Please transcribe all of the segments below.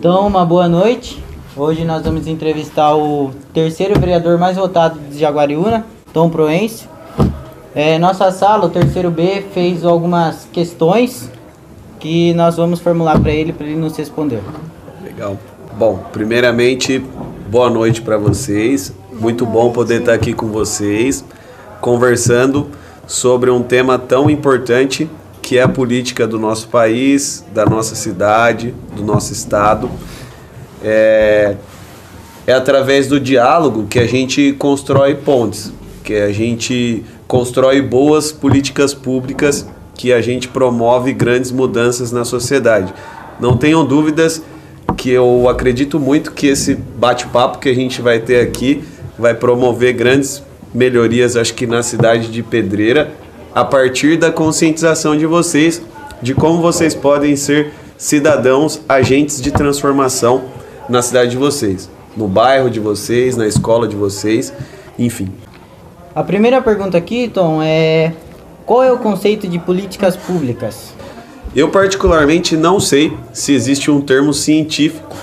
Então, uma boa noite. Hoje nós vamos entrevistar o terceiro vereador mais votado de Jaguariúna, Tom Proencio. Nossa sala, o terceiro B, fez algumas questões que nós vamos formular para ele nos responder. Legal. Bom, primeiramente, boa noite para vocês. Muito bom poder estar aqui com vocês, conversando sobre um tema tão importante que é a política do nosso país, da nossa cidade, do nosso estado. É através do diálogo que a gente constrói pontes, que a gente constrói boas políticas públicas, que a gente promove grandes mudanças na sociedade. Não tenham dúvidas que eu acredito muito que esse bate-papo que a gente vai ter aqui vai promover grandes melhorias, acho que na cidade de Pedreira, a partir da conscientização de vocês, de como vocês podem ser cidadãos, agentes de transformação na cidade de vocês, no bairro de vocês, na escola de vocês, enfim. A primeira pergunta aqui, Tom, é: qual é o conceito de políticas públicas? Eu particularmente não sei se existe um termo científico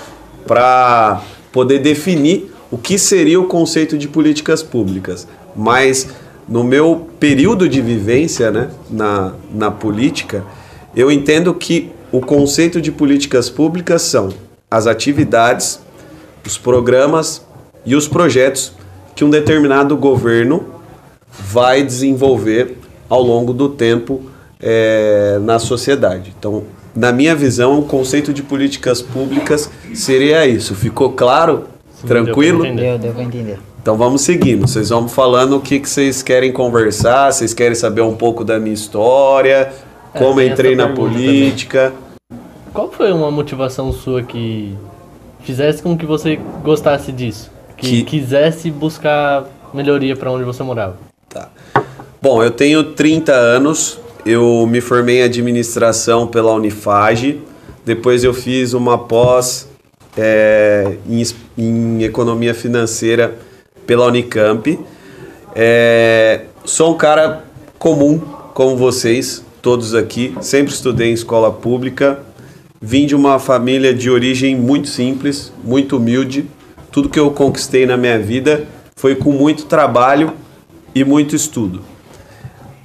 para poder definir o que seria o conceito de políticas públicas, mas no meu período de vivência, né, na política, eu entendo que o conceito de políticas públicas são as atividades, os programas e os projetos que um determinado governo vai desenvolver ao longo do tempo na sociedade. Então, na minha visão, o conceito de políticas públicas seria isso. Ficou claro? Sim, tranquilo? Deu para entender. Então vamos seguindo, vocês vão falando o que vocês querem conversar, vocês querem saber um pouco da minha história, como entrei na política. Também. Qual foi uma motivação sua que fizesse com que você gostasse disso? Que quisesse buscar melhoria para onde você morava? Tá. Bom, eu tenho 30 anos, eu me formei em administração pela Unifage, depois eu fiz uma pós em economia financeira pela Unicamp. Sou um cara comum, como vocês, todos aqui. Sempre estudei em escola pública. Vim de uma família de origem muito simples, muito humilde. Tudo que eu conquistei na minha vida foi com muito trabalho e muito estudo.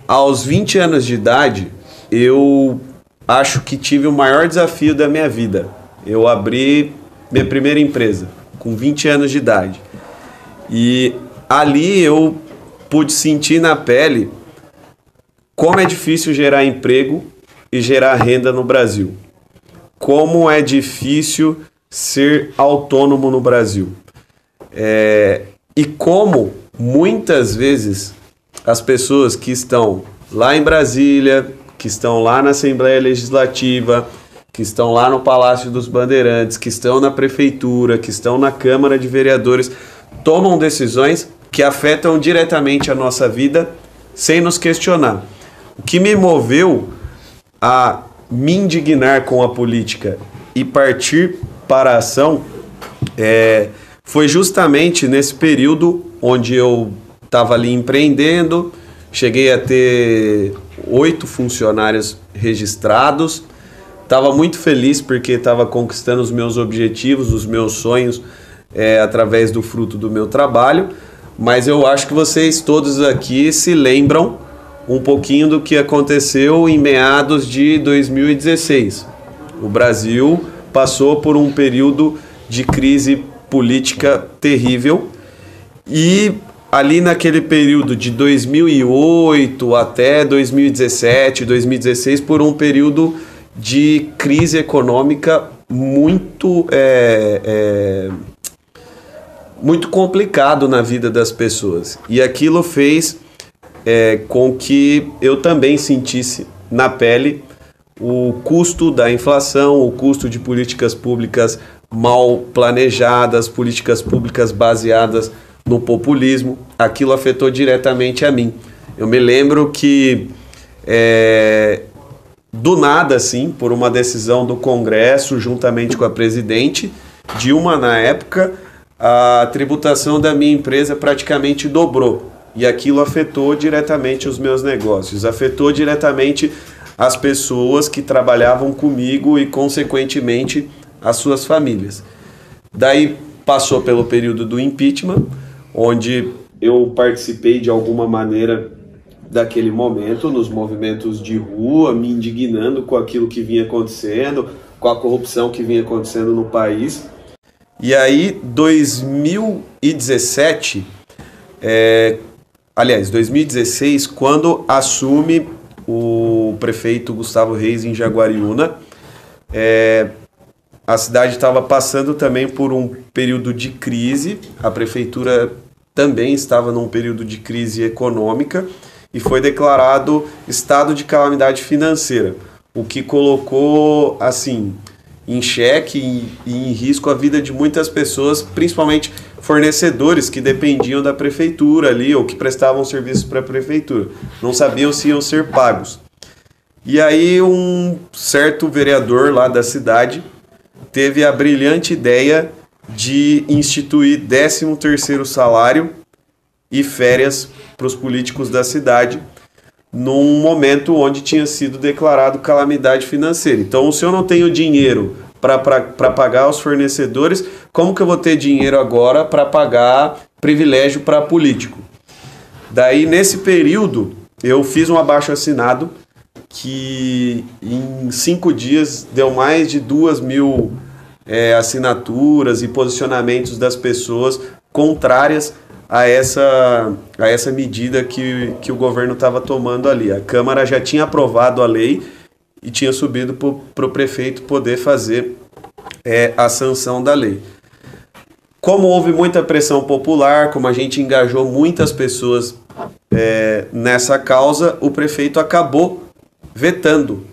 Aos 20 anos de idade, eu acho que tive o maior desafio da minha vida. Eu abri minha primeira empresa, com 20 anos de idade. E ali eu pude sentir na pele como é difícil gerar emprego e gerar renda no Brasil. Como é difícil ser autônomo no Brasil. E como muitas vezes as pessoas que estão lá em Brasília, que estão lá na Assembleia Legislativa, que estão lá no Palácio dos Bandeirantes, que estão na Prefeitura, que estão na Câmara de Vereadores, tomam decisões que afetam diretamente a nossa vida sem nos questionar. O que me moveu a me indignar com a política e partir para a ação foi justamente nesse período onde eu estava ali empreendendo, cheguei a ter 8 funcionários registrados, estava muito feliz porque estava conquistando os meus objetivos, os meus sonhos, através do fruto do meu trabalho, mas eu acho que vocês todos aqui se lembram um pouquinho do que aconteceu em meados de 2016. O Brasil passou por um período de crise política terrível e ali naquele período de 2008 até 2017, 2016, por um período de crise econômica muito complicado na vida das pessoas. E aquilo fez com que eu também sentisse na pele o custo da inflação, o custo de políticas públicas mal planejadas, políticas públicas baseadas no populismo. Aquilo afetou diretamente a mim. Eu me lembro que do nada, assim, por uma decisão do Congresso, juntamente com a presidente Dilma, na época, a tributação da minha empresa praticamente dobrou. E aquilo afetou diretamente os meus negócios, afetou diretamente as pessoas que trabalhavam comigo e, consequentemente, as suas famílias. Daí passou pelo período do impeachment, onde eu participei de alguma maneira daquele momento, nos movimentos de rua, me indignando com aquilo que vinha acontecendo, com a corrupção que vinha acontecendo no país. E aí, 2017, 2016, quando assume o prefeito Gustavo Reis em Jaguariúna, a cidade estava passando também por um período de crise, a prefeitura também estava num período de crise econômica e foi declarado estado de calamidade financeira, o que colocou assim em xeque e em risco a vida de muitas pessoas, principalmente fornecedores que dependiam da prefeitura ali ou que prestavam serviços para a prefeitura, não sabiam se iam ser pagos. E aí um certo vereador lá da cidade teve a brilhante ideia de instituir 13º salário e férias para os políticos da cidade, num momento onde tinha sido declarado calamidade financeira. Então, se eu não tenho dinheiro para pagar os fornecedores, como que eu vou ter dinheiro agora para pagar privilégio para político? Daí, nesse período, eu fiz um abaixo-assinado que em 5 dias deu mais de 2.000 assinaturas e posicionamentos das pessoas contrárias a essa medida que o governo estava tomando ali. A Câmara já tinha aprovado a lei e tinha subido para o prefeito poder fazer a sanção da lei. Como houve muita pressão popular, como a gente engajou muitas pessoas nessa causa, o prefeito acabou vetando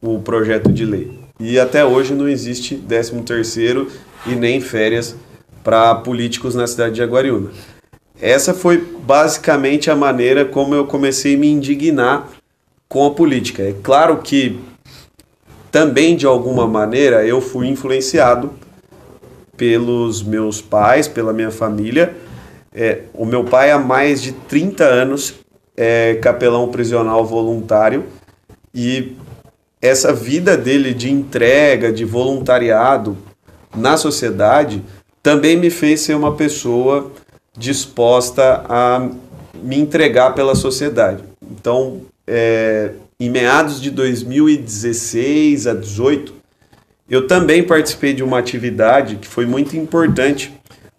o projeto de lei. E até hoje não existe 13º e nem férias para políticos na cidade de Jaguariúna. Essa foi basicamente a maneira como eu comecei a me indignar com a política. É claro que também, de alguma maneira, eu fui influenciado pelos meus pais, pela minha família. O meu pai, há mais de 30 anos, é capelão prisional voluntário, e essa vida dele de entrega, de voluntariado na sociedade, também me fez ser uma pessoa disposta a me entregar pela sociedade. Então, em meados de 2016 a 2018, eu também participei de uma atividade que foi muito importante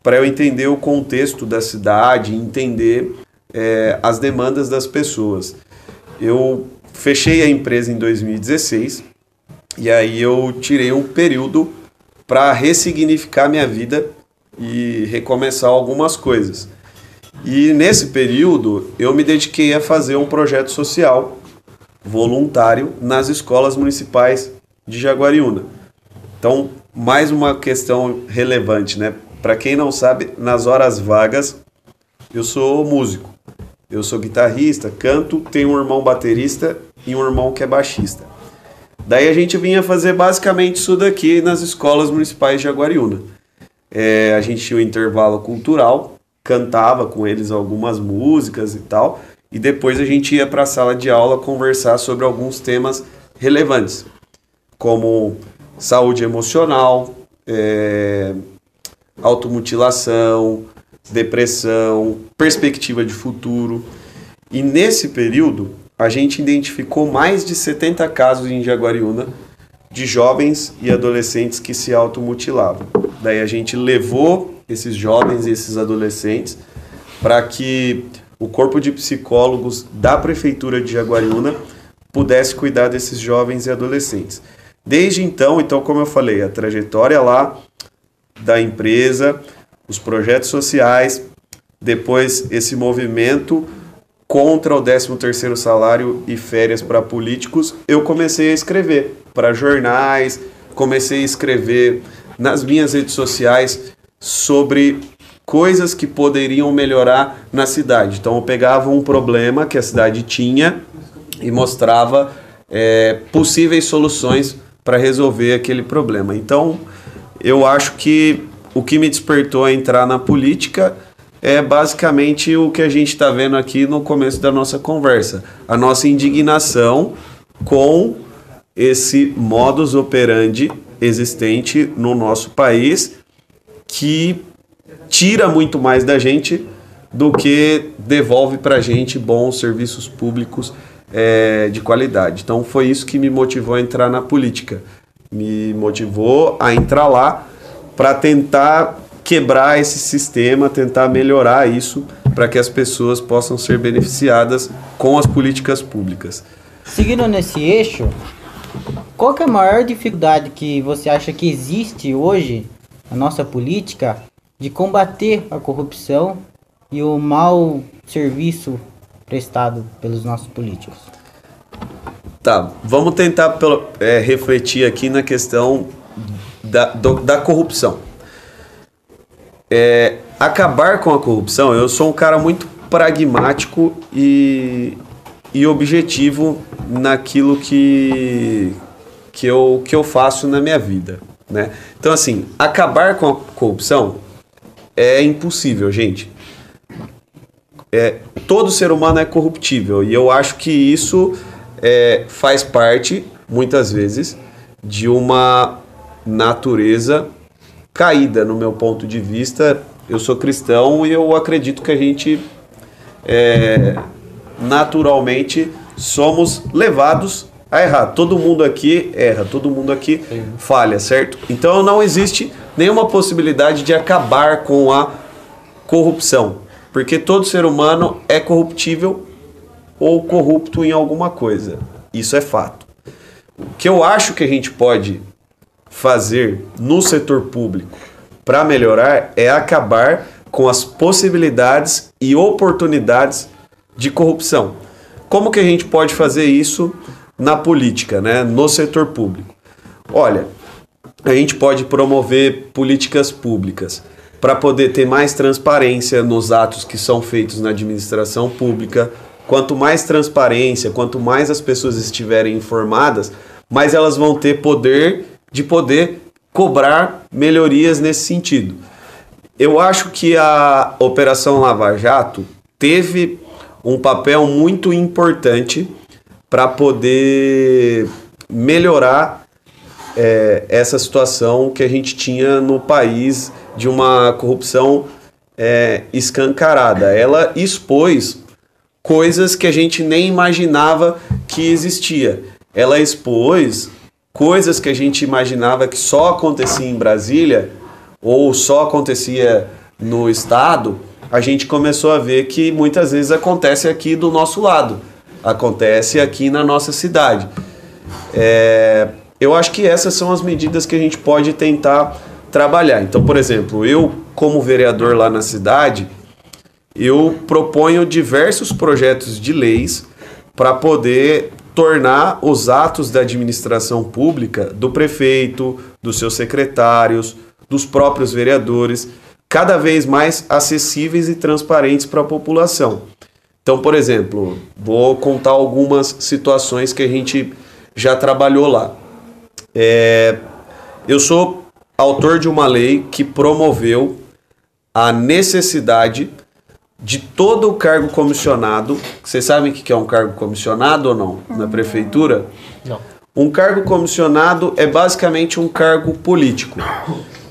para eu entender o contexto da cidade, entender as demandas das pessoas. Eu fechei a empresa em 2016 e aí eu tirei um período para ressignificar minha vida e recomeçar algumas coisas. E nesse período eu me dediquei a fazer um projeto social voluntário nas escolas municipais de Jaguariúna. Então, mais uma questão relevante, né? Para quem não sabe, nas horas vagas eu sou músico. Eu sou guitarrista, canto, tenho um irmão baterista e um irmão que é baixista. Daí a gente vinha fazer basicamente isso daqui nas escolas municipais de Jaguariúna. A gente tinha um intervalo cultural, cantava com eles algumas músicas e tal, e depois a gente ia para a sala de aula conversar sobre alguns temas relevantes, como saúde emocional, automutilação, depressão, perspectiva de futuro. E nesse período, a gente identificou mais de 70 casos em Jaguariúna de jovens e adolescentes que se automutilavam. Daí a gente levou esses jovens e esses adolescentes para que o corpo de psicólogos da Prefeitura de Jaguariúna pudesse cuidar desses jovens e adolescentes. Desde então, como eu falei, a trajetória lá da empresa, os projetos sociais, depois esse movimento contra o 13º salário e férias para políticos, eu comecei a escrever para jornais, comecei a escrever nas minhas redes sociais sobre coisas que poderiam melhorar na cidade. Então eu pegava um problema que a cidade tinha e mostrava possíveis soluções para resolver aquele problema. Então eu acho que o que me despertou a entrar na política é basicamente o que a gente está vendo aqui no começo da nossa conversa. A nossa indignação com esse modus operandi existente no nosso país que tira muito mais da gente do que devolve para a gente bons serviços públicos de qualidade. Então foi isso que me motivou a entrar na política. Me motivou a entrar lá para tentar quebrar esse sistema, tentar melhorar isso para que as pessoas possam ser beneficiadas com as políticas públicas. Seguindo nesse eixo, qual que é a maior dificuldade que você acha que existe hoje na nossa política de combater a corrupção e o mau serviço prestado pelos nossos políticos? Tá, vamos tentar refletir aqui na questão da corrupção. Acabar com a corrupção, eu sou um cara muito pragmático e objetivo naquilo que eu faço na minha vida, né? Então, assim, acabar com a corrupção é impossível, gente. Todo ser humano é corruptível e eu acho que isso faz parte, muitas vezes, de uma natureza caída, no meu ponto de vista. Eu sou cristão e eu acredito que a gente naturalmente somos levados a errar. Todo mundo aqui erra, todo mundo aqui falha, certo? Então não existe nenhuma possibilidade de acabar com a corrupção, porque todo ser humano é corruptível ou corrupto em alguma coisa. Isso é fato. O que eu acho que a gente pode fazer no setor público para melhorar é acabar com as possibilidades e oportunidades de corrupção. Como que a gente pode fazer isso na política, né? No setor público? Olha, a gente pode promover políticas públicas para poder ter mais transparência nos atos que são feitos na administração pública. Quanto mais transparência, quanto mais as pessoas estiverem informadas, mais elas vão ter poder de poder cobrar melhorias nesse sentido. Eu acho que a Operação Lava Jato teve um papel muito importante para poder melhorar essa situação que a gente tinha no país de uma corrupção escancarada. Ela expôs coisas que a gente nem imaginava que existia. Ela expôs coisas que a gente imaginava que só acontecia em Brasília ou só acontecia no estado. A gente começou a ver que muitas vezes acontece aqui do nosso lado, acontece aqui na nossa cidade. Eu acho que essas são as medidas que a gente pode tentar trabalhar. Então, por exemplo, eu como vereador lá na cidade, eu proponho diversos projetos de leis para poder tornar os atos da administração pública, do prefeito, dos seus secretários, dos próprios vereadores, cada vez mais acessíveis e transparentes para a população. Então, por exemplo, vou contar algumas situações que a gente já trabalhou lá. Eu sou autor de uma lei que promoveu a necessidade de todo o cargo comissionado. Vocês sabem o que é um cargo comissionado ou não? Na prefeitura? Não. Um cargo comissionado é basicamente um cargo político.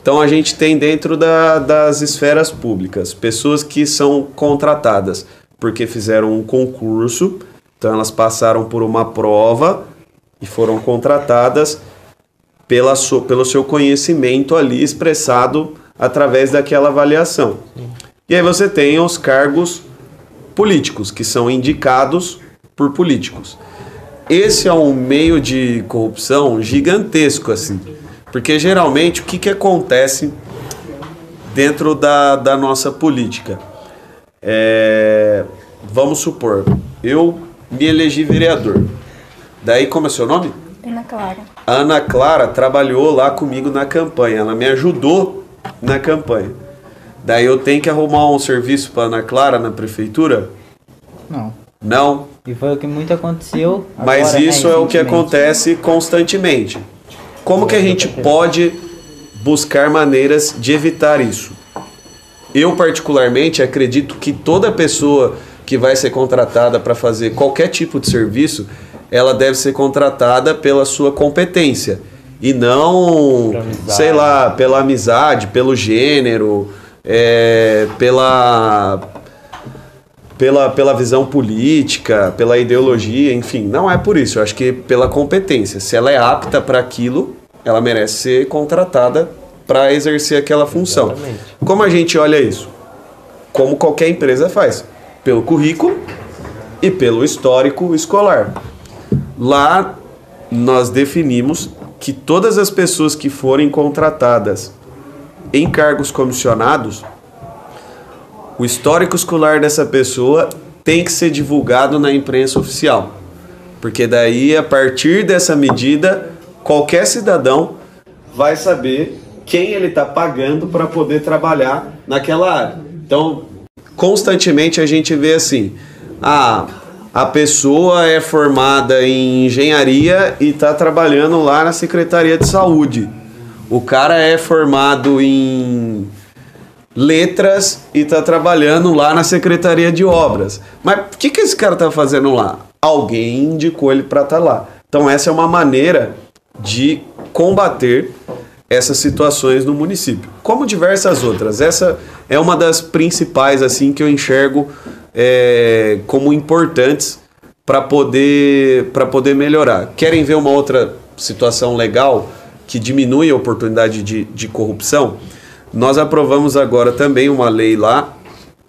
Então a gente tem dentro das esferas públicas pessoas que são contratadas porque fizeram um concurso, então elas passaram por uma prova e foram contratadas pelo seu conhecimento ali expressado através daquela avaliação. E aí você tem os cargos políticos, que são indicados por políticos. Esse é um meio de corrupção gigantesco, assim. Porque geralmente o que acontece dentro da nossa política? Vamos supor, eu me elegi vereador. Daí, como é seu nome? Ana Clara. A Ana Clara trabalhou lá comigo na campanha, ela me ajudou na campanha. Daí eu tenho que arrumar um serviço para Ana Clara na prefeitura? Não. Não? E foi o que muito aconteceu. Mas agora, isso é o que acontece constantemente. Como que a gente pode buscar maneiras de evitar isso? Eu, particularmente, acredito que toda pessoa que vai ser contratada para fazer qualquer tipo de serviço, ela deve ser contratada pela sua competência E não, sei lá, pela amizade, pelo gênero, pela visão política, pela ideologia, enfim. Não é por isso. Eu acho que pela competência. Se ela é apta para aquilo, ela merece ser contratada para exercer aquela função. Exatamente. Como a gente olha isso? Como qualquer empresa faz. Pelo currículo e pelo histórico escolar. Lá nós definimos que todas as pessoas que forem contratadas em cargos comissionados, o histórico escolar dessa pessoa tem que ser divulgado na imprensa oficial. Porque daí, a partir dessa medida, qualquer cidadão vai saber quem ele está pagando para poder trabalhar naquela área. Então, constantemente a gente vê assim, a pessoa é formada em engenharia e está trabalhando lá na Secretaria de Saúde. O cara é formado em letras e está trabalhando lá na Secretaria de Obras. Mas o que esse cara está fazendo lá? Alguém indicou ele para estar lá. Então essa é uma maneira de combater essas situações no município, como diversas outras. Essa é uma das principais assim que eu enxergo como importantes para poder melhorar. Querem ver uma outra situação legal que diminui a oportunidade de corrupção? Nós aprovamos agora também uma lei lá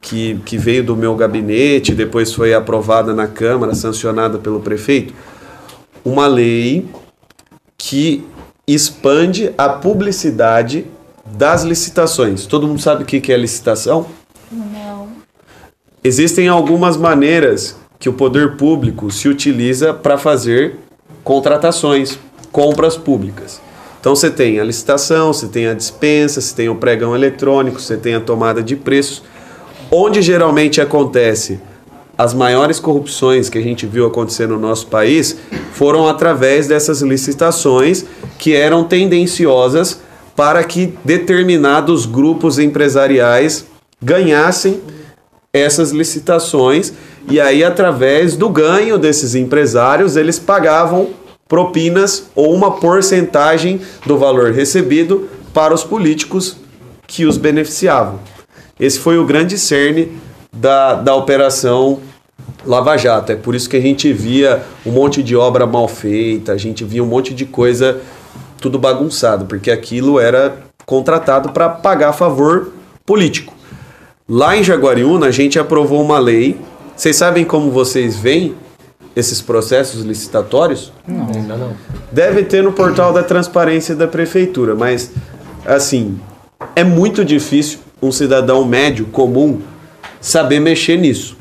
que veio do meu gabinete, depois foi aprovada na Câmara, sancionada pelo prefeito, uma lei que expande a publicidade das licitações. Todo mundo sabe o que é licitação? Não. Existem algumas maneiras que o poder público se utiliza para fazer contratações, compras públicas. Então você tem a licitação, você tem a dispensa, você tem o pregão eletrônico, você tem a tomada de preços. Onde geralmente acontece as maiores corrupções que a gente viu acontecer no nosso país foram através dessas licitações que eram tendenciosas para que determinados grupos empresariais ganhassem essas licitações e aí através do ganho desses empresários eles pagavam propinas ou uma porcentagem do valor recebido para os políticos que os beneficiavam. Esse foi o grande cerne da Operação Lava Jato. É por isso que a gente via um monte de obra mal feita, a gente via um monte de coisa tudo bagunçado, porque aquilo era contratado para pagar favor político. Lá em Jaguariúna, a gente aprovou uma lei. Vocês sabem como vocês veem esses processos licitatórios? Não, ainda não. Deve ter no portal da transparência da prefeitura, mas assim, é muito difícil um cidadão médio, comum, saber mexer nisso.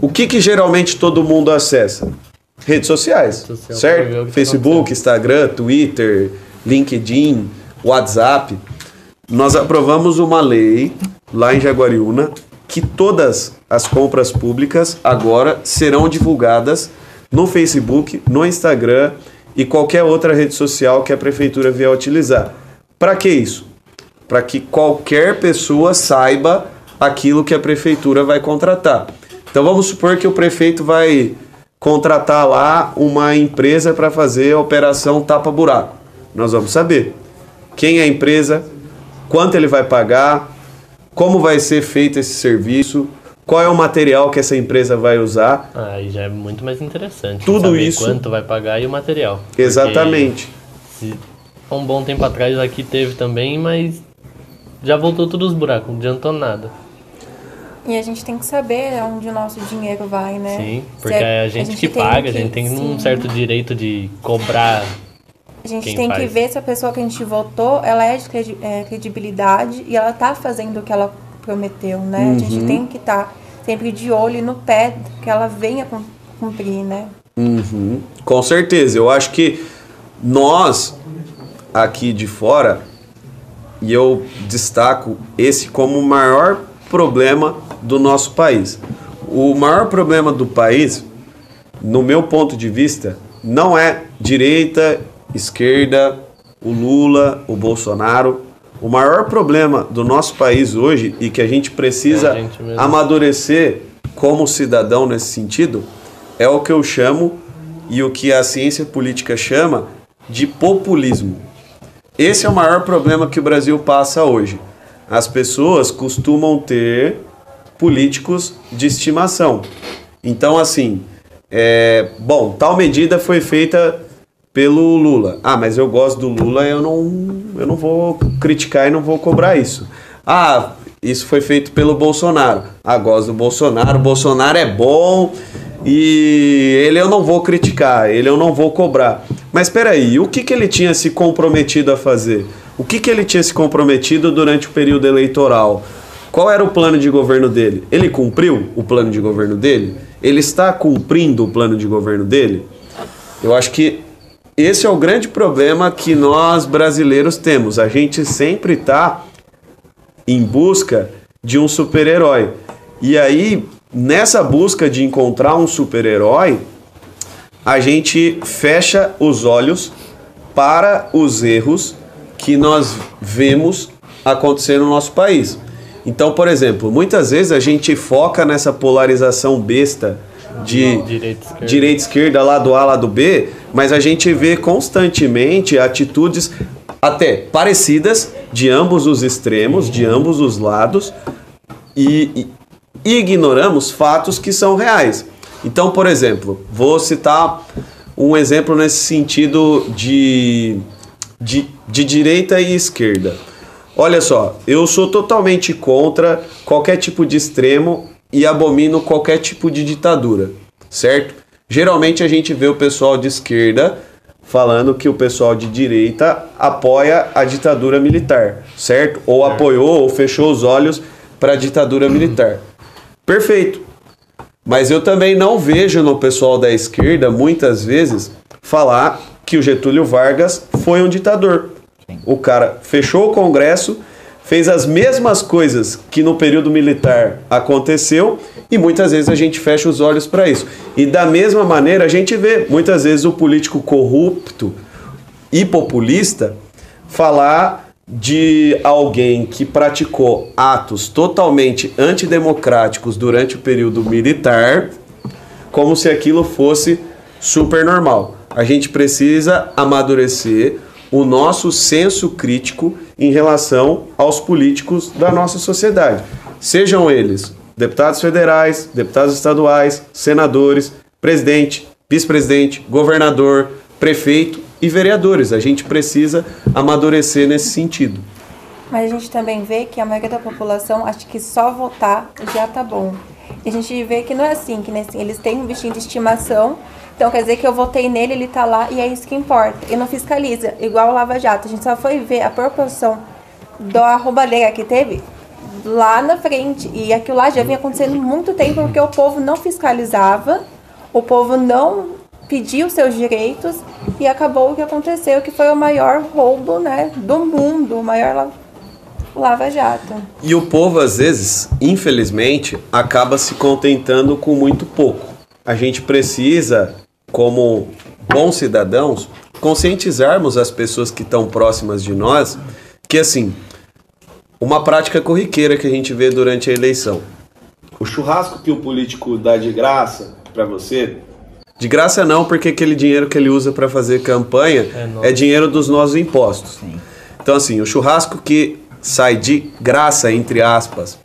O que geralmente todo mundo acessa? Redes sociais, certo? Facebook, Instagram, Twitter, LinkedIn, WhatsApp. Nós aprovamos uma lei lá em Jaguariúna que todas as compras públicas agora serão divulgadas no Facebook, no Instagram e qualquer outra rede social que a prefeitura vier utilizar. Para que isso? Para que qualquer pessoa saiba aquilo que a prefeitura vai contratar. Então vamos supor que o prefeito vai contratar lá uma empresa para fazer a operação tapa-buraco. Nós vamos saber quem é a empresa, quanto ele vai pagar, como vai ser feito esse serviço, qual é o material que essa empresa vai usar. Aí já é muito mais interessante. Tudo saber isso. Quanto vai pagar e o material. Exatamente. Há um bom tempo atrás aqui teve também, mas já voltou todos os buracos, não adiantou nada. E a gente tem que saber onde o nosso dinheiro vai, né? Sim, porque é a gente que paga, a gente tem um certo direito de cobrar. A gente tem que ver se a pessoa que a gente votou, ela é de credibilidade e ela tá fazendo o que ela prometeu, né? Uhum. A gente tem que estar sempre de olho no pé que ela venha cumprir, né? Uhum. Com certeza. Eu acho que nós, aqui de fora, e eu destaco esse como o maior problema do nosso país. O maior problema do país, no meu ponto de vista, não é direita, esquerda, o Lula, o Bolsonaro. O maior problema do nosso país hoje e que a gente precisa amadurecer como cidadão nesse sentido é o que eu chamo e o que a ciência política chama de populismo. Esse é o maior problema que o Brasil passa hoje. As pessoas costumam ter políticos de estimação. Então, assim, tal medida foi feita pelo Lula. Ah, mas eu gosto do Lula, eu não vou criticar e não vou cobrar isso. Ah, isso foi feito pelo Bolsonaro. Ah, gosto do Bolsonaro, o Bolsonaro é bom e ele eu não vou criticar, ele eu não vou cobrar. Mas espera aí, o que ele tinha se comprometido a fazer? O que ele tinha se comprometido durante o período eleitoral? Qual era o plano de governo dele? Ele cumpriu o plano de governo dele? Ele está cumprindo o plano de governo dele? Eu acho que esse é o grande problema que nós brasileiros temos. A gente sempre está em busca de um super-herói. E aí, nessa busca de encontrar um super-herói, a gente fecha os olhos para os erros que nós vemos acontecer no nosso país. Então, por exemplo, muitas vezes a gente foca nessa polarização besta de direita, esquerda, lado A, lado B, mas a gente vê constantemente atitudes até parecidas de ambos os extremos, de ambos os lados, e ignoramos fatos que são reais. Então, por exemplo, vou citar um exemplo nesse sentido de direita e esquerda. Olha só, eu sou totalmente contra qualquer tipo de extremo e abomino qualquer tipo de ditadura, certo? Geralmente a gente vê o pessoal de esquerda falando que o pessoal de direita apoia a ditadura militar, certo? Ou apoiou ou fechou os olhos para a ditadura militar. Perfeito. Mas eu também não vejo no pessoal da esquerda, muitas vezes, falar que o Getúlio Vargas foi um ditador. Sim. O cara fechou o Congresso, fez as mesmas coisas que no período militar aconteceu e muitas vezes a gente fecha os olhos para isso. E da mesma maneira a gente vê muitas vezes o político corrupto e populista falar de alguém que praticou atos totalmente antidemocráticos durante o período militar como se aquilo fosse super normal. A gente precisa amadurecer o nosso senso crítico em relação aos políticos da nossa sociedade. Sejam eles deputados federais, deputados estaduais, senadores, presidente, vice-presidente, governador, prefeito e vereadores. A gente precisa amadurecer nesse sentido. Mas a gente também vê que a maioria da população acha que só votar já tá bom. E a gente vê que não é assim, que assim, eles têm um bichinho de estimação. Então quer dizer que eu votei nele, ele tá lá e é isso que importa. E não fiscaliza, igual o Lava Jato. A gente só foi ver a proporção da roubalheira que teve lá na frente. E aquilo lá já vinha acontecendo muito tempo porque o povo não fiscalizava, o povo não pediu seus direitos e acabou o que aconteceu, que foi o maior roubo, né, do mundo, o maior Lava Jato. E o povo, às vezes, infelizmente, acaba se contentando com muito pouco. A gente precisa, como bons cidadãos, conscientizarmos as pessoas que estão próximas de nós que, assim, uma prática corriqueira que a gente vê durante a eleição. O churrasco que o político dá de graça para você, de graça não, porque aquele dinheiro que ele usa para fazer campanha é dinheiro dos nossos impostos. Sim. Então, assim, o churrasco que sai de graça, entre aspas,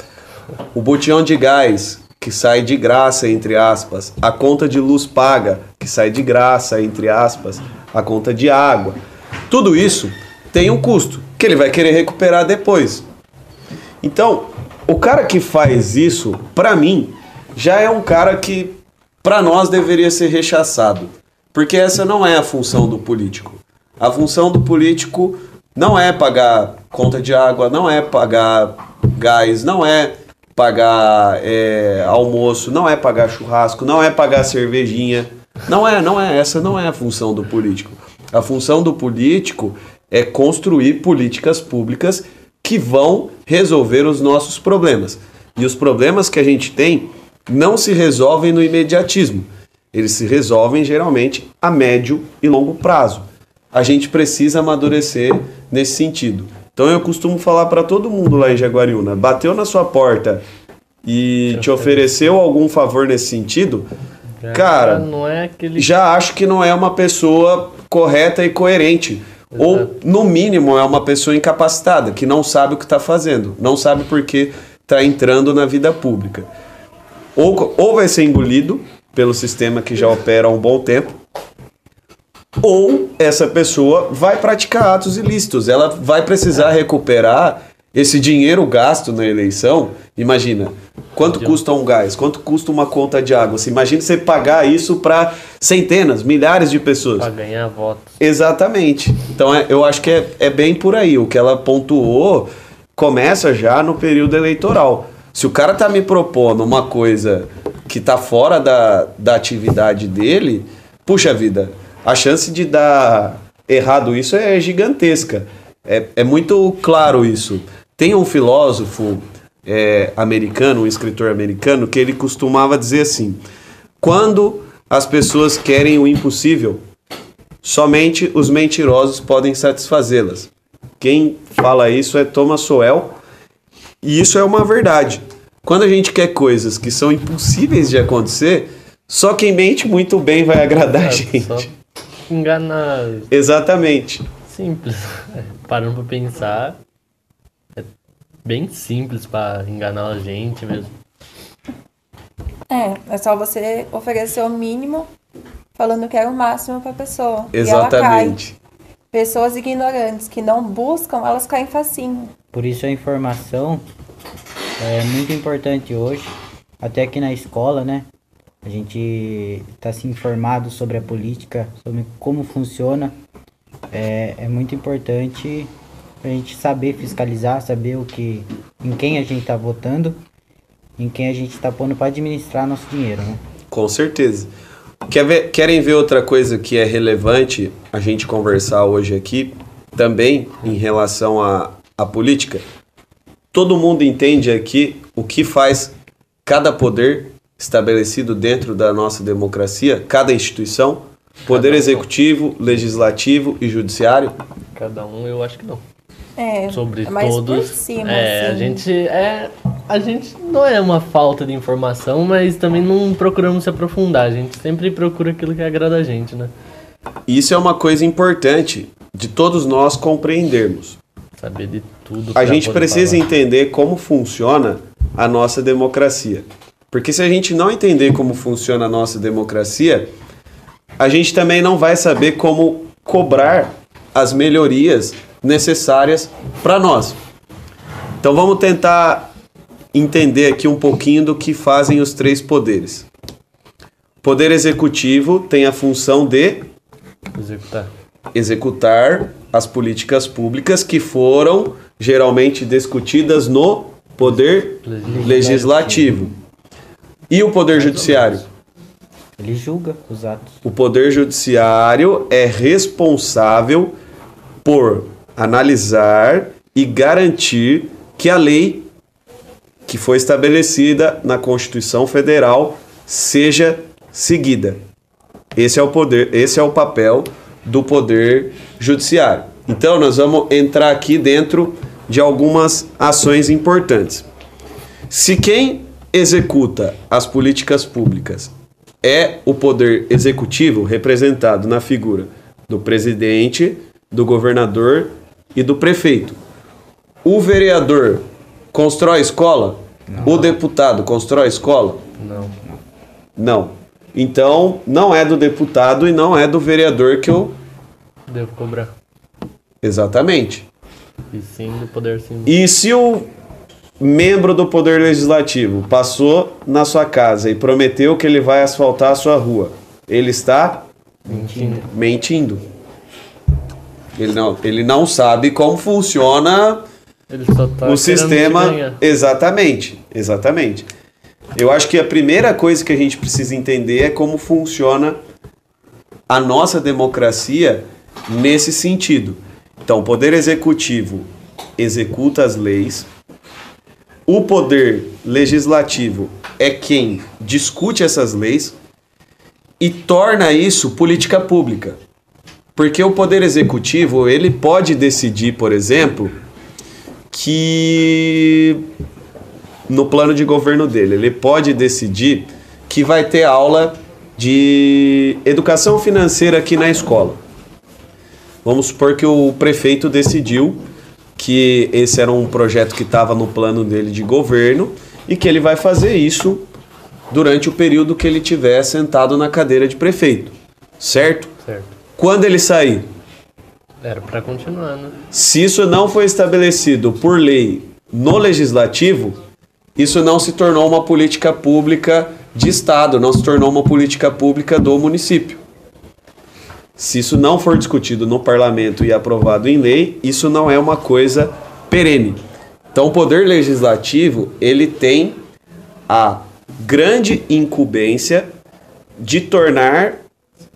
o botijão de gás que sai de graça, entre aspas, a conta de luz paga, que sai de graça, entre aspas, a conta de água. Tudo isso tem um custo, que ele vai querer recuperar depois. Então, o cara que faz isso, para mim, já é um cara que, para nós, deveria ser rechaçado. Porque essa não é a função do político. A função do político não é pagar conta de água, não é pagar gás, não é pagar almoço, não é pagar churrasco, não é pagar cervejinha. Essa não é a função do político. A função do político é construir políticas públicas que vão resolver os nossos problemas. E os problemas que a gente tem não se resolvem no imediatismo. Eles se resolvem geralmente a médio e longo prazo. A gente precisa amadurecer nesse sentido. Então eu costumo falar para todo mundo lá em Jaguariúna, bateu na sua porta e te ofereceu algum favor nesse sentido, cara, não é aquele... já acho que não é uma pessoa correta e coerente. Ou, no mínimo, é uma pessoa incapacitada, que não sabe o que está fazendo, não sabe por que está entrando na vida pública. Ou vai ser engolido pelo sistema que já opera há um bom tempo, ou essa pessoa vai praticar atos ilícitos. Ela vai precisar recuperar esse dinheiro gasto na eleição. Imagina, quanto custa um gás? Quanto custa uma conta de água? Você imagina você pagar isso para centenas, milhares de pessoas. Para ganhar votos. Exatamente. Então eu acho que é bem por aí. O que ela pontuou começa já no período eleitoral. Se o cara tá me propondo uma coisa que tá fora da atividade dele, puxa vida, a chance de dar errado isso é gigantesca. É muito claro isso. Tem um filósofo americano, um escritor americano, que ele costumava dizer assim: quando as pessoas querem o impossível, somente os mentirosos podem satisfazê-las. Quem fala isso é Thomas Sowell, e isso é uma verdade. Quando a gente quer coisas que são impossíveis de acontecer, só quem mente muito bem vai agradar a gente. Só enganar. Exatamente. Simples. Parando pra pensar, é bem simples pra enganar a gente mesmo. É só você oferecer o mínimo, falando que é o máximo pra pessoa. Exatamente. E ela cai. Pessoas ignorantes que não buscam, elas caem facinho. Por isso a informação é muito importante hoje, até aqui na escola, né? A gente está se informado sobre a política, sobre como funciona. É muito importante a gente saber fiscalizar, saber em quem a gente está votando, em quem a gente está pondo para administrar nosso dinheiro, né? Com certeza. Querem ver outra coisa que é relevante a gente conversar hoje aqui, também em relação à política? Todo mundo entende aqui o que faz cada poder estabelecido dentro da nossa democracia, cada instituição, poder executivo, legislativo e judiciário? Cada um, eu acho que não. Sobre mais todos. Por cima, assim. A gente não é uma falta de informação, mas também não procuramos se aprofundar. A gente sempre procura aquilo que agrada a gente, né? Isso é uma coisa importante de todos nós compreendermos. Saber de tudo. A gente precisa entender como funciona a nossa democracia. Porque se a gente não entender como funciona a nossa democracia, a gente também não vai saber como cobrar as melhorias necessárias para nós. Então vamos tentar entender aqui um pouquinho do que fazem os três poderes. O poder executivo tem a função de executar as políticas públicas que foram geralmente discutidas no poder legislativo. E o poder judiciário? Ele julga os atos. O poder judiciário é responsável por analisar e garantir que a lei que foi estabelecida na Constituição Federal seja seguida. Esse é o papel do poder judiciário. Então nós vamos entrar aqui dentro de algumas ações importantes. Se quem executa as políticas públicas é o poder executivo, representado na figura do presidente, do governador e do prefeito, o vereador constrói escola? Não. O deputado constrói escola? Não. Então, não é do deputado e não é do vereador que eu devo cobrar. Exatamente. E sim do poder sim. E se o membro do poder legislativo passou na sua casa e prometeu que ele vai asfaltar a sua rua, ele está mentindo. Ele não sabe como funciona ele só tá o sistema. Exatamente. Eu acho que a primeira coisa que a gente precisa entender é como funciona a nossa democracia nesse sentido. Então, o poder executivo executa as leis, o poder legislativo é quem discute essas leis e torna isso política pública. Porque o poder executivo, ele pode decidir, por exemplo, que no plano de governo dele, ele pode decidir que vai ter aula de educação financeira aqui na escola. Vamos supor que o prefeito decidiu que esse era um projeto que estava no plano dele de governo e que ele vai fazer isso durante o período que ele estiver sentado na cadeira de prefeito, certo? Certo. Quando ele sair? Era para continuar, né? Se isso não foi estabelecido por lei no legislativo, isso não se tornou uma política pública de Estado, não se tornou uma política pública do município. Se isso não for discutido no parlamento e aprovado em lei, isso não é uma coisa perene. Então, o poder legislativo, ele tem a grande incumbência de tornar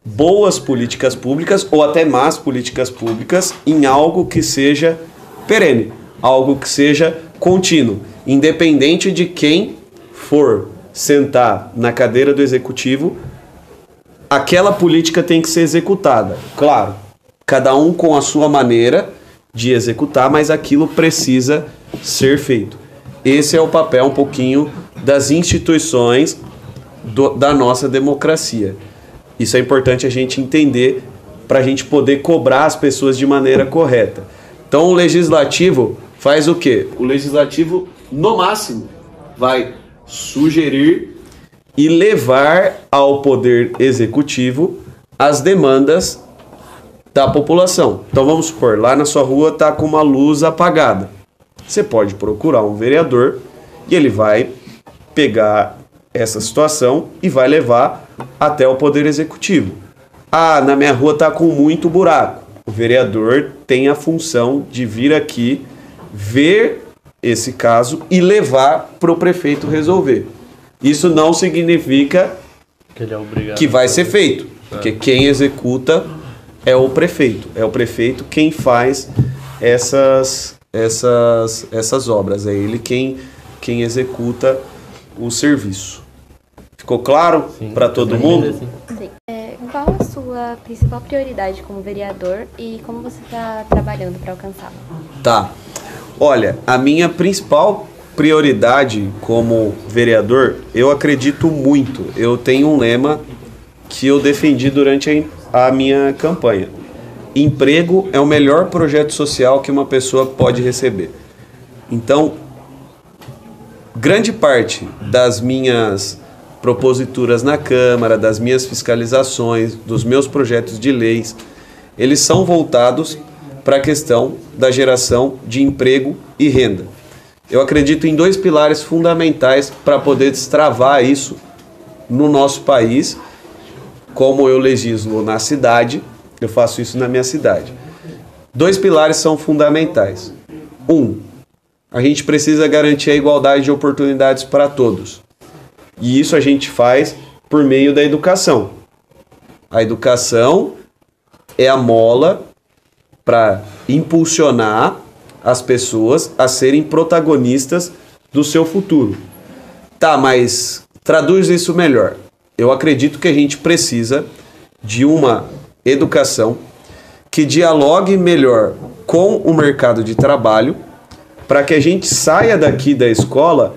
boas políticas públicas ou até más políticas públicas em algo que seja perene, algo que seja contínuo, independente de quem for sentar na cadeira do executivo, aquela política tem que ser executada. Claro, cada um com a sua maneira de executar, mas aquilo precisa ser feito. Esse é o papel um pouquinho das instituições da nossa democracia. Isso é importante a gente entender para a gente poder cobrar as pessoas de maneira correta. Então o legislativo faz o quê? O legislativo, no máximo, vai sugerir e levar ao poder executivo as demandas da população. Então vamos supor, lá na sua rua está com uma luz apagada. Você pode procurar um vereador e ele vai pegar essa situação e vai levar até o poder executivo. Ah, na minha rua está com muito buraco. O vereador tem a função de vir aqui, ver esse caso e levar para o prefeito resolver. Isso não significa que ele é obrigado que vai ser feito, porque quem executa é o prefeito. É o prefeito quem faz essas obras. É ele quem executa o serviço. Ficou claro para todo mundo? Sim. Qual a sua principal prioridade como vereador e como você está trabalhando para alcançá-la? Tá. Olha, a minha principal prioridade como vereador, eu acredito muito. Eu tenho um lema que eu defendi durante a minha campanha. Emprego é o melhor projeto social que uma pessoa pode receber. Então, grande parte das minhas proposituras na Câmara, das minhas fiscalizações, dos meus projetos de leis, eles são voltados para a questão da geração de emprego e renda. Eu acredito em dois pilares fundamentais para poder destravar isso no nosso país, como eu legislo na cidade, eu faço isso na minha cidade. Dois pilares são fundamentais. A gente precisa garantir a igualdade de oportunidades para todos. E isso a gente faz por meio da educação. A educação é a mola para impulsionar as pessoas a serem protagonistas do seu futuro. Tá, mas traduz isso melhor. Eu acredito que a gente precisa de uma educação que dialogue melhor com o mercado de trabalho para que a gente saia daqui da escola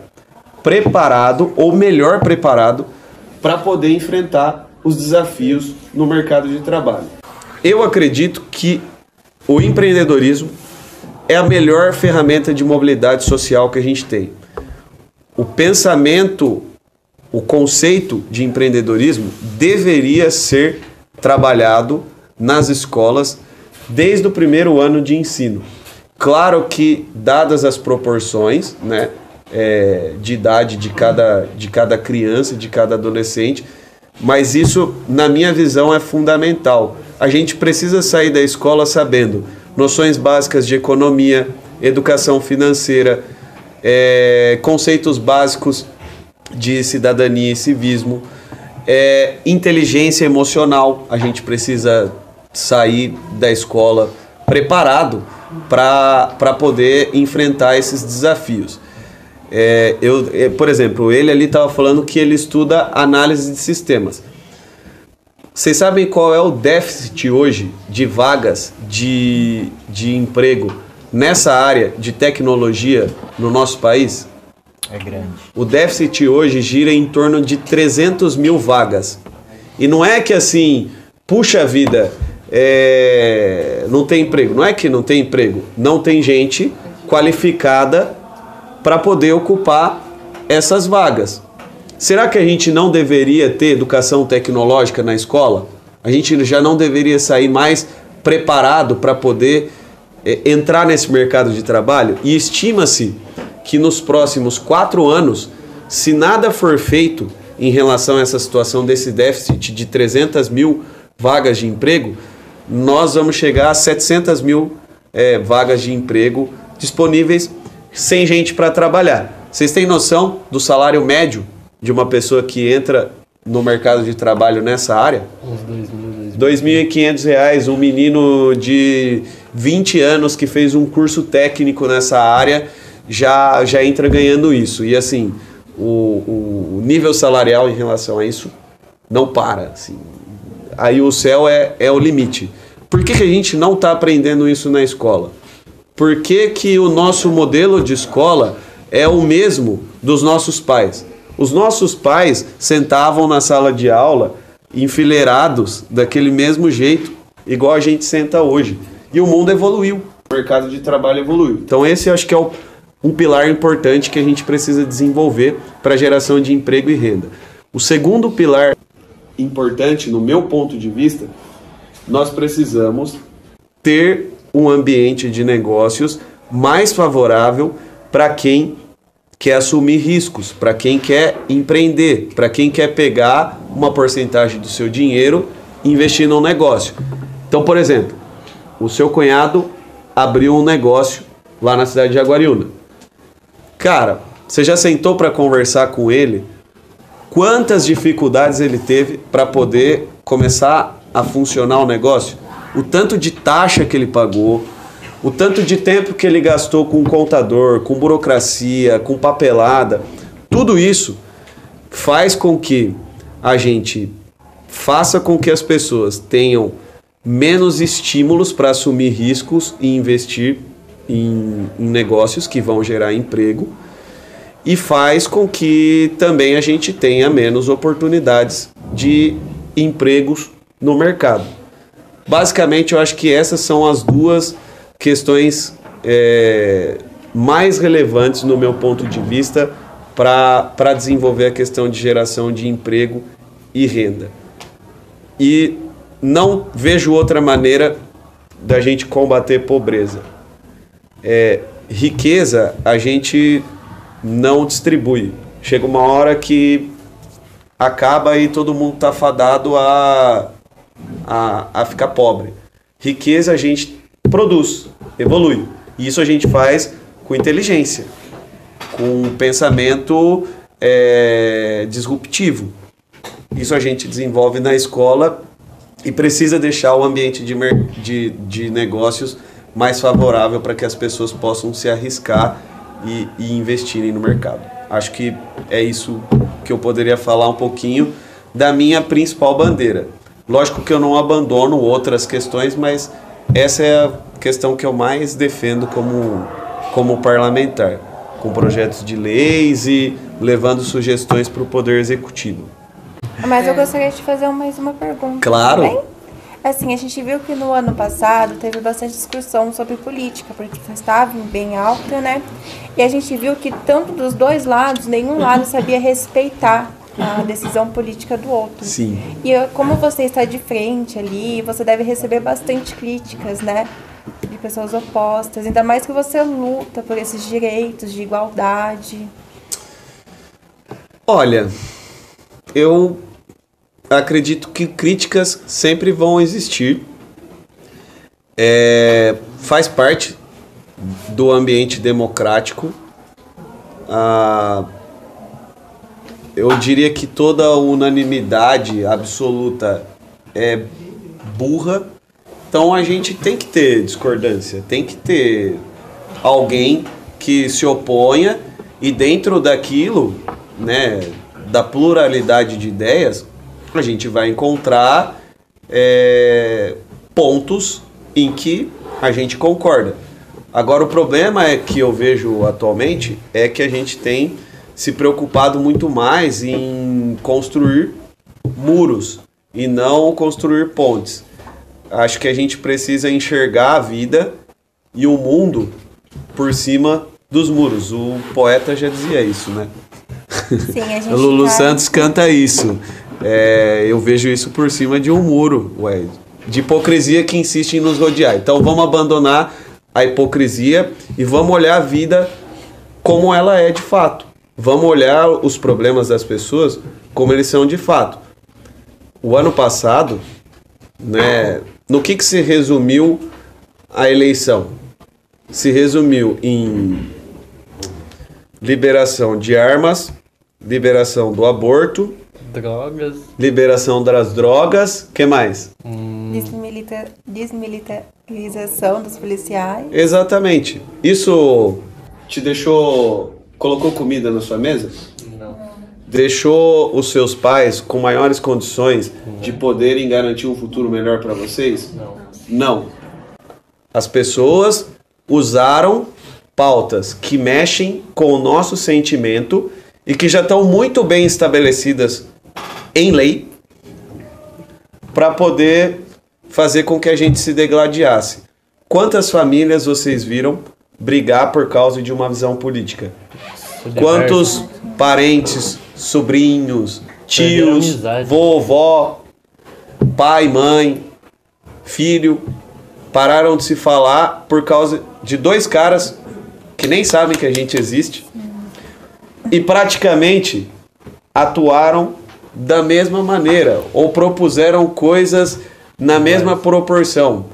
preparado ou melhor preparado para poder enfrentar os desafios no mercado de trabalho. Eu acredito que o empreendedorismo é a melhor ferramenta de mobilidade social que a gente tem. O pensamento, o conceito de empreendedorismo deveria ser trabalhado nas escolas desde o primeiro ano de ensino. Claro que, dadas as proporções, né, de idade de cada criança, de cada adolescente, mas isso, na minha visão, é fundamental. A gente precisa sair da escola sabendo noções básicas de economia, educação financeira, conceitos básicos de cidadania e civismo, inteligência emocional. A gente precisa sair da escola preparado para poder enfrentar esses desafios. Por exemplo, ele ali estava falando que ele estuda análise de sistemas. Vocês sabem qual é o déficit hoje de vagas de emprego nessa área de tecnologia no nosso país? É grande. O déficit hoje gira em torno de 300 mil vagas. E não é que assim, puxa vida, não tem emprego. Não é que não tem emprego, não tem gente qualificada para poder ocupar essas vagas. Será que a gente não deveria ter educação tecnológica na escola? A gente já não deveria sair mais preparado para poder entrar nesse mercado de trabalho? E estima-se que nos próximos 4 anos, se nada for feito em relação a essa situação desse déficit de 300 mil vagas de emprego, nós vamos chegar a 700 mil vagas de emprego disponíveis sem gente para trabalhar. Vocês têm noção do salário médio de uma pessoa que entra no mercado de trabalho nessa área? Uns R$2.500. Um menino de 20 anos que fez um curso técnico nessa área já entra ganhando isso. E assim, o nível salarial em relação a isso não para. Assim. Aí o céu é o limite. Por que a gente não está aprendendo isso na escola? Por que o nosso modelo de escola é o mesmo dos nossos pais? Os nossos pais sentavam na sala de aula enfileirados daquele mesmo jeito, igual a gente senta hoje. E o mundo evoluiu, o mercado de trabalho evoluiu. Então esse eu acho que é um pilar importante que a gente precisa desenvolver para a geração de emprego e renda. O segundo pilar importante, no meu ponto de vista, nós precisamos ter um ambiente de negócios mais favorável para quem quer assumir riscos, para quem quer empreender, para quem quer pegar uma porcentagem do seu dinheiro e investir num negócio. Então, por exemplo, o seu cunhado abriu um negócio lá na cidade de Jaguariúna. Cara, você já sentou para conversar com ele? Quantas dificuldades ele teve para poder começar a funcionar o negócio? O tanto de taxa que ele pagou, o tanto de tempo que ele gastou com contador, com burocracia, com papelada, tudo isso faz com que a gente faça com que as pessoas tenham menos estímulos para assumir riscos e investir em negócios que vão gerar emprego, e faz com que também a gente tenha menos oportunidades de empregos no mercado. Basicamente, eu acho que essas são as duas questões mais relevantes no meu ponto de vista para desenvolver a questão de geração de emprego e renda. E não vejo outra maneira da gente combater pobreza. Riqueza a gente não distribui. Chega uma hora que acaba e todo mundo está fadado a ficar pobre. Riqueza a gente produz, evolui. E isso a gente faz com inteligência, com pensamento disruptivo. Isso a gente desenvolve na escola e precisa deixar o ambiente de negócios mais favorável para que as pessoas possam se arriscar e investirem no mercado. Acho que é isso que eu poderia falar um pouquinho da minha principal bandeira. Lógico que eu não abandono outras questões, mas essa é a questão que eu mais defendo como parlamentar, com projetos de leis e levando sugestões para o Poder Executivo. Mas eu gostaria de fazer mais uma pergunta. Claro. Também. Assim, a gente viu que no ano passado teve bastante discussão sobre política, porque estava bem alta, né? E a gente viu que tanto dos dois lados, nenhum lado sabia respeitar a decisão política do outro. Sim. E como você está de frente ali, você deve receber bastante críticas, né? De pessoas opostas, ainda mais que você luta por esses direitos de igualdade. Olha, eu acredito que críticas sempre vão existir. Faz parte do ambiente democrático. Eu diria que toda unanimidade absoluta é burra. Então a gente tem que ter discordância, tem que ter alguém que se oponha e dentro daquilo, né, da pluralidade de ideias, a gente vai encontrar pontos em que a gente concorda. Agora o problema que eu vejo atualmente é que a gente tem se preocupado muito mais em construir muros e não construir pontes. Acho que a gente precisa enxergar a vida e o mundo por cima dos muros. O poeta já dizia isso, né? Sim, a gente O Lulu Santos canta isso. Eu vejo isso por cima de um muro, de hipocrisia que insiste em nos rodear. Então vamos abandonar a hipocrisia e vamos olhar a vida como ela é de fato. Vamos olhar os problemas das pessoas como eles são de fato. O ano passado, né, no que se resumiu a eleição? Se resumiu em liberação de armas, liberação do aborto, Drogas. liberação das drogas, que mais? Desmilitarização dos policiais. Exatamente. Isso te colocou comida na sua mesa? Não. Deixou os seus pais com maiores condições de poderem garantir um futuro melhor para vocês? Não. Não. As pessoas usaram pautas que mexem com o nosso sentimento e que já estão muito bem estabelecidas em lei para poder fazer com que a gente se degladiasse. Quantas famílias vocês viram brigar por causa de uma visão política? Quantos parentes, sobrinhos, tios, vovó, pai, mãe, filho pararam de se falar por causa de dois caras que nem sabem que a gente existe e praticamente atuaram da mesma maneira ou propuseram coisas na mesma proporção.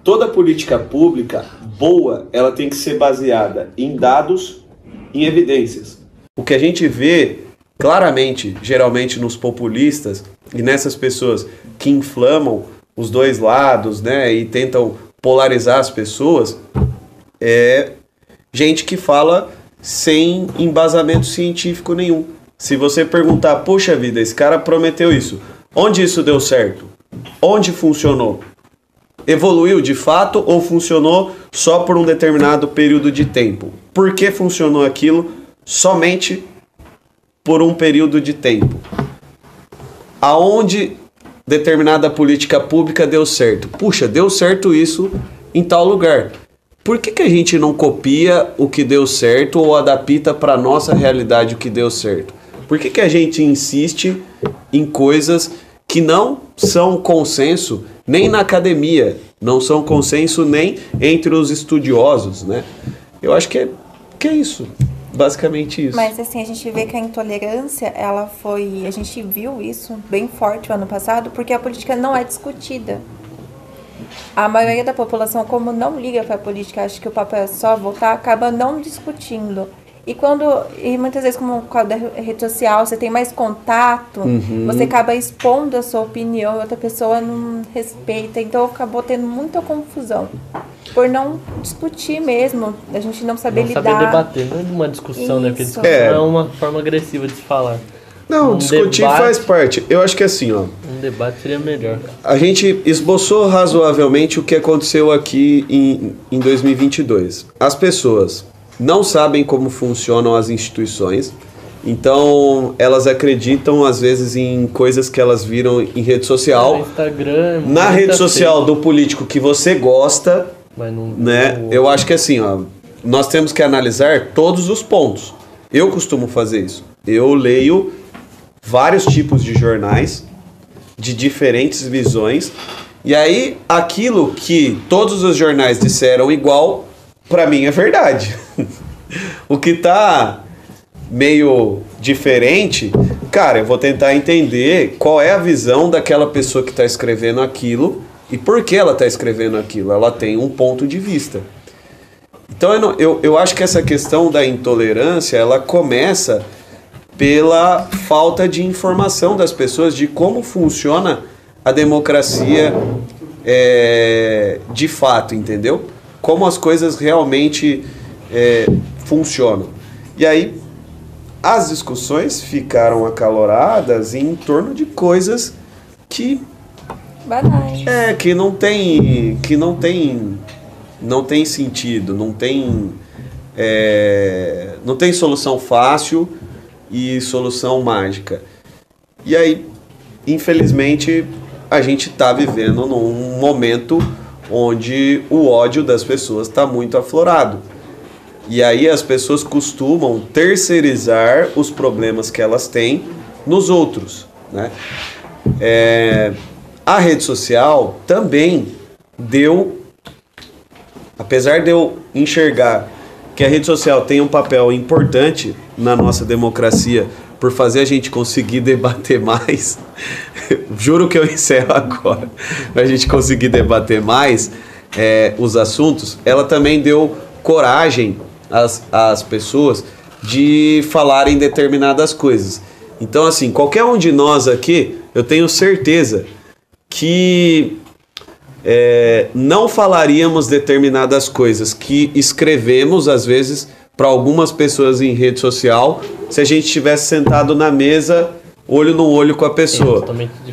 Toda política pública boa, ela tem que ser baseada em dados, em evidências. O que a gente vê claramente, geralmente nos populistas e nessas pessoas que inflamam os dois lados, né, e tentam polarizar as pessoas, é gente que fala sem embasamento científico nenhum. Se você perguntar, poxa vida, esse cara prometeu isso, onde isso deu certo? Onde funcionou? Evoluiu de fato ou funcionou só por um determinado período de tempo? Por que funcionou aquilo somente por um período de tempo? Aonde determinada política pública deu certo? Puxa, deu certo isso em tal lugar. Por que a gente não copia o que deu certo ou adapta para a nossa realidade o que deu certo? Por que a gente insiste em coisas que não são consenso nem na academia, não são consenso nem entre os estudiosos, né? Eu acho que é isso, basicamente isso. Mas assim, a gente vê que a intolerância, a gente viu isso bem forte o ano passado, porque a política não é discutida. A maioria da população, como não liga para a política, acha que o papel é só votar, acaba não discutindo. E muitas vezes, como com a rede social, você tem mais contato, você acaba expondo a sua opinião e outra pessoa não respeita. Então, acabou tendo muita confusão. Por não discutir mesmo, a gente não saber lidar. Não saber debater, não é uma discussão, né? Porque discussão é uma forma agressiva de se falar. Não, discutir debate, faz parte. Eu acho que assim, ó. Um debate seria melhor. A gente esboçou razoavelmente o que aconteceu aqui em 2022. As pessoas não sabem como funcionam as instituições, então elas acreditam às vezes em coisas que elas viram em rede social. Instagram, na rede social do político que você gosta, mas não, né? Eu acho que assim, ó, nós temos que analisar todos os pontos. Eu costumo fazer isso. Eu leio vários tipos de jornais de diferentes visões e aí aquilo que todos os jornais disseram igual, pra mim é verdade. O que tá meio diferente, cara, eu vou tentar entender qual é a visão daquela pessoa que tá escrevendo aquilo e por que ela tá escrevendo aquilo. Ela tem um ponto de vista. Então eu acho que essa questão da intolerância, ela começa pela falta de informação das pessoas de como funciona a democracia de fato, entendeu? Como as coisas realmente funcionam. E aí, as discussões ficaram acaloradas em torno de coisas que... banais. Que não tem sentido, não tem solução fácil e solução mágica. E aí, infelizmente, a gente está vivendo num momento onde o ódio das pessoas está muito aflorado. E aí as pessoas costumam terceirizar os problemas que elas têm nos outros, né? A rede social também deu, apesar de eu enxergar que a rede social tem um papel importante na nossa democracia por fazer a gente conseguir debater mais, juro que eu encerro agora, para a gente conseguir debater mais os assuntos, ela também deu coragem às pessoas de falarem determinadas coisas. Então, assim, qualquer um de nós aqui, eu tenho certeza que não falaríamos determinadas coisas que escrevemos, às vezes, para algumas pessoas em rede social, se a gente estivesse sentado na mesa, olho no olho com a pessoa.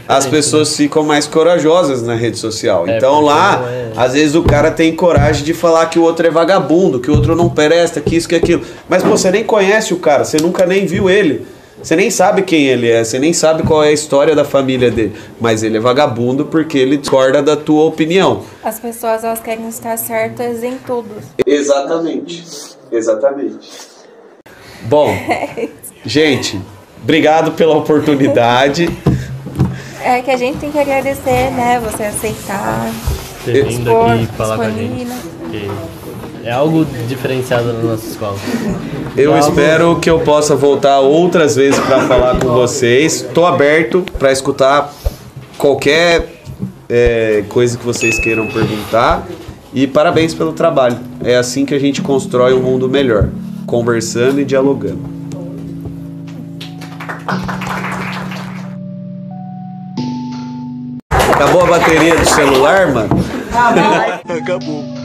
As pessoas ficam mais corajosas na rede social. Então lá, às vezes o cara tem coragem de falar que o outro é vagabundo, que o outro não presta, que isso, que aquilo. Mas pô, você nem conhece o cara, você nunca nem viu ele. Você nem sabe quem ele é, você nem sabe qual é a história da família dele. Mas ele é vagabundo porque ele discorda da tua opinião. As pessoas, elas querem estar certas em tudo. Exatamente. Exatamente. Bom, gente, obrigado pela oportunidade. É que a gente tem que agradecer, né? Você aceitar. Ter vindo aqui falar com a gente. É algo diferenciado na nossa escola. Eu espero que eu possa voltar outras vezes para falar com vocês. Estou aberto para escutar qualquer coisa que vocês queiram perguntar. E parabéns pelo trabalho. É assim que a gente constrói um mundo melhor. Conversando e dialogando. Acabou a bateria do celular, mano? Acabou.